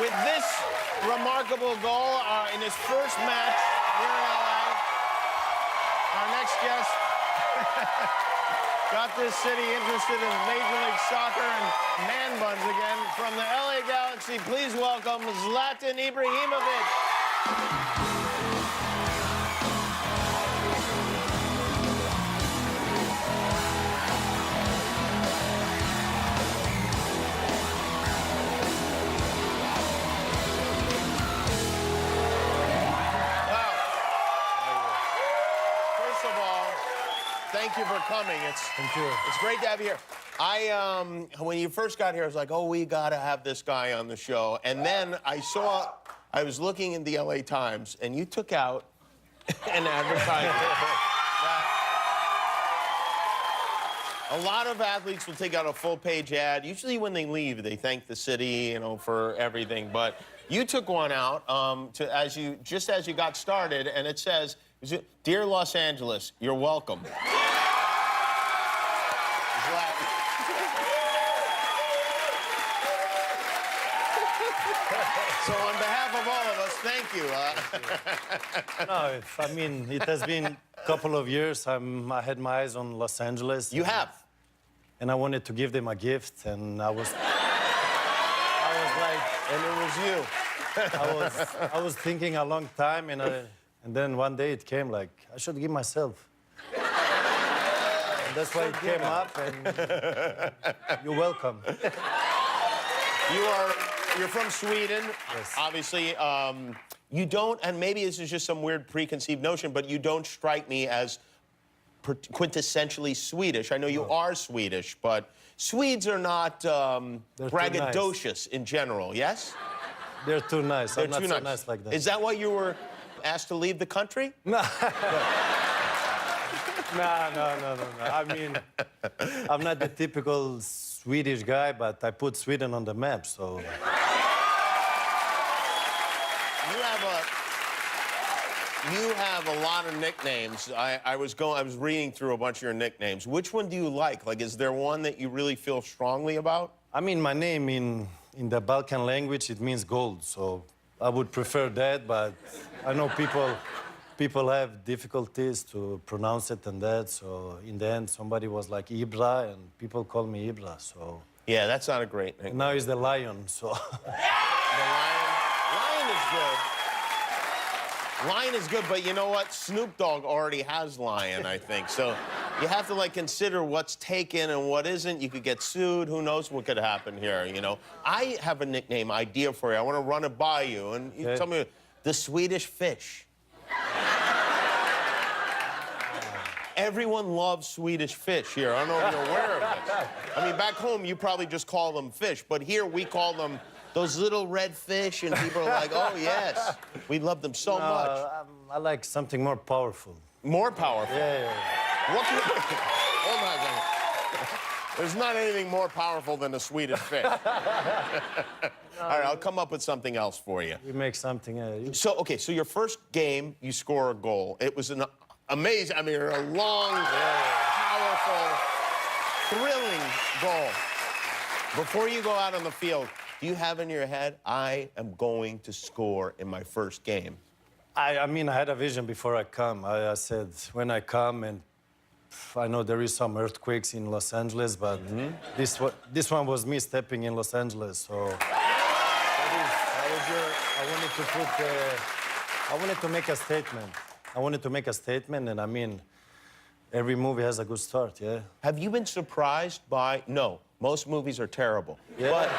with this remarkable goal in his first match here in LA. Our next guest got this city interested in Major League Soccer and man buns again. From the LA Galaxy, please welcome Zlatan Ibrahimovic. Thank you for coming. Thank you. It's great to have you here. When you first got here, I was like, oh, we got to have this guy on the show. And then I was looking in the LA Times, and you took out an advertisement. A lot of athletes will take out a full-page ad. Usually when they leave, they thank the city, for everything. But you took one out just as you got started, and it says, "Dear Los Angeles, you're welcome." So on behalf of all of us, thank you. No, it has been a couple of years. I had my eyes on Los Angeles. You have. And I wanted to give them a gift, and I was like, and it was you. I was thinking a long time, and then one day it came like, I should give myself. And that's why it came up, and you're welcome. You're from Sweden, yes. Obviously. You don't, and maybe this is just some weird preconceived notion, but you don't strike me as quintessentially Swedish. I know you are Swedish, but Swedes are not braggadocious in general, yes? They're too nice. They're I'm not too so nice. like that. Is that why you were asked to leave the country? No. No. I mean, I'm not the typical Swedish guy, but I put Sweden on the map, so... You have a lot of nicknames. I was reading through a bunch of your nicknames. Which one do you like? Like, is there one that you really feel strongly about? I mean, my name in the Balkan language, it means gold, so I would prefer that, but I know people have difficulties to pronounce it and that, so in the end, somebody was like Ibra, and people call me Ibra, so... Yeah, that's not a great name. Now he's the Lion, so... The Lion? Lion is good. Lion is good, but you know what? Snoop Dogg already has Lion, I think. So you have to, consider what's taken and what isn't. You could get sued. Who knows what could happen here, I have a nickname idea for you. I want to run it by you. And you tell me, the Swedish fish. Everyone loves Swedish fish here. I don't know if you're aware of this. I mean, back home, you probably just call them fish. But here, we call them... those little red fish, and people are like, oh, yes. We love them so much. I like something more powerful. More powerful? Yeah. What can hold on a second. There's not anything more powerful than a Swedish fish. All right, I'll come up with something else for you. We make something... So your first game, you score a goal. It was an amazing, a long, powerful, thrilling goal. Before you go out on the field, do you have in your head, I am going to score in my first game? I had a vision before I come. I said, when I come, and I know there is some earthquakes in Los Angeles, but this one was me stepping in Los Angeles, so... I wanted to make a statement. I wanted to make a statement, and every movie has a good start, yeah? Have you been surprised by... No, most movies are terrible. Yeah. But...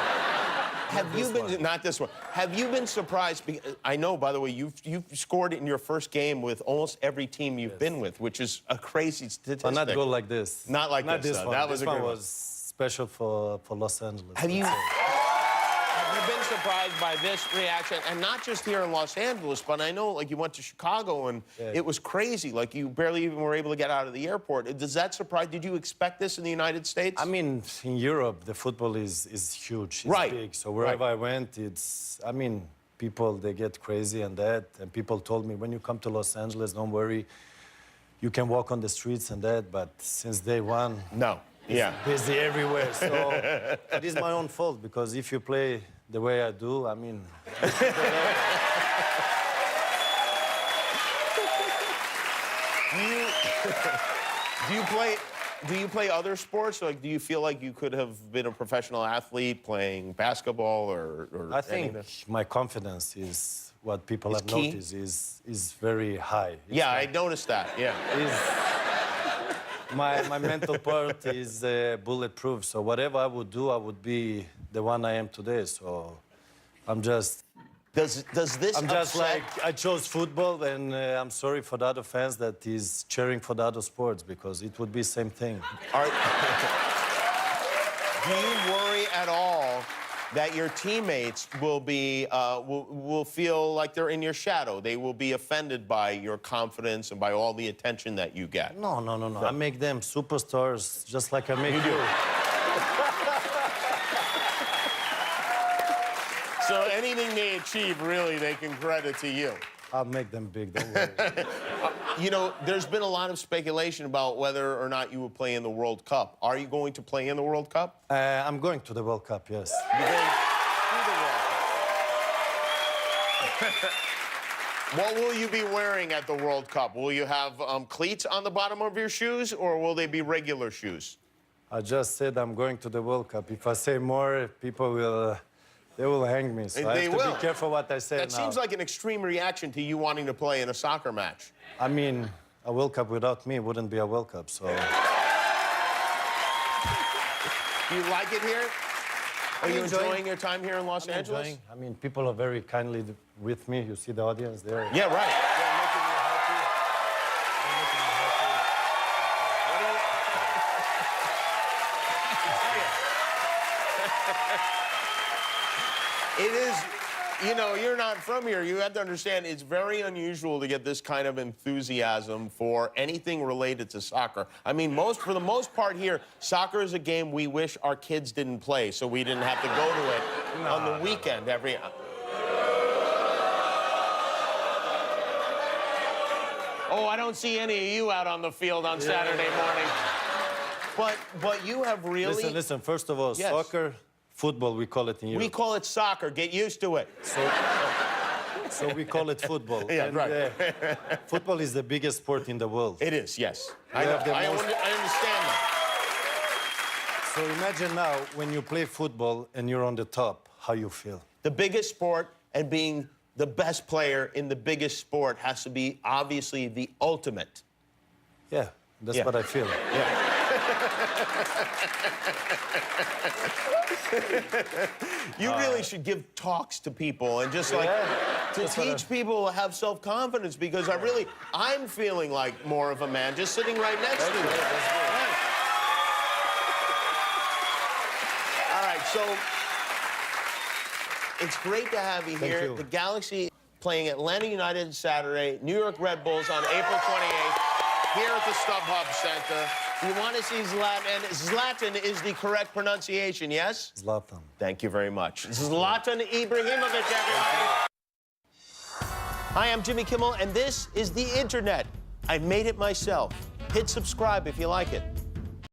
Not this one. Have you been surprised? I know, by the way, you've scored in your first game with almost every team you've been with, which is a crazy statistic. But not go like this. Not like this. One. That was this one was special for Los Angeles. Have you been surprised by this reaction? And not just here in Los Angeles, but I know, you went to Chicago, and it was crazy. You barely even were able to get out of the airport. Does that surprise? Did you expect this in the United States? In Europe, the football is huge. It's big. So wherever I went, it's... people, they get crazy and that. And people told me, when you come to Los Angeles, don't worry. You can walk on the streets and that. But since day one... No. It's busy everywhere. So it is my own fault, because if you play the way I do, I mean, Do you play other sports? Like, do you feel like you could have been a professional athlete playing basketball or I think anything? my confidence is what people have key? noticed is very high. Yeah, I noticed that. Yeah. My mental part is bulletproof. So whatever I would do, I would be the one I am today. So I'm just Does this I'm just upset- like I chose football, and I'm sorry for the other fans that is cheering for the other sports because it would be same thing. Do you worry at all that your teammates will be will feel like they're in your shadow? They will be offended by your confidence and by all the attention that you get. No. I make them superstars just like I make you. So anything they achieve, really, they can credit to you. I'll make them big. Don't worry. You know, there's been a lot of speculation about whether or not you will play in the World Cup. Are you going to play in the World Cup? I'm going to the World Cup. Yes. You're going to the World Cup. What will you be wearing at the World Cup? Will you have cleats on the bottom of your shoes, or will they be regular shoes? I just said I'm going to the World Cup. If I say more, people will. They will hang me, so I They have to will. be careful what I say That now. seems like an extreme reaction to you wanting to play in a soccer match. I mean, a World Cup without me wouldn't be a World Cup, so... Do you like it here? Are you enjoying your time here in Los Angeles? Enjoying. I mean, people are very kindly with me. You see the audience there? Yeah, right. They're making me happy. They're making me happy. It is, you know, you're not from here. You have to understand it's very unusual to get this kind of enthusiasm for anything related to soccer. I mean, for the most part here, soccer is a game we wish our kids didn't play, so we didn't have to go to it on the weekend every... Oh, I don't see any of you out on the field on Saturday morning. But you have really... Listen. First of all, Yes. soccer, football, we call it in Europe. We call it soccer. Get used to it. So we call it football. Yeah, And, right. Football is the biggest sport in the world. It is, yes. I have the most- understand that. So imagine now when you play football and you're on the top, how you feel. The biggest sport and being the best player in the biggest sport has to be obviously the ultimate. Yeah, that's Yeah. what I feel. Yeah. You really should give talks to people and just like to That's what teach people to have self-confidence because I'm feeling like more of a man just sitting right next to you. Right. All right, so it's great to have you here. you. The Galaxy playing Atlanta United Saturday, New York Red Bulls on April 28th here at the StubHub Center. You want to see Zlatan, and Zlatan is the correct pronunciation, yes? Zlatan. Thank you very much. Zlatan Ibrahimovic, everybody. Hi, I'm Jimmy Kimmel, and this is the Internet. I made it myself. Hit subscribe if you like it.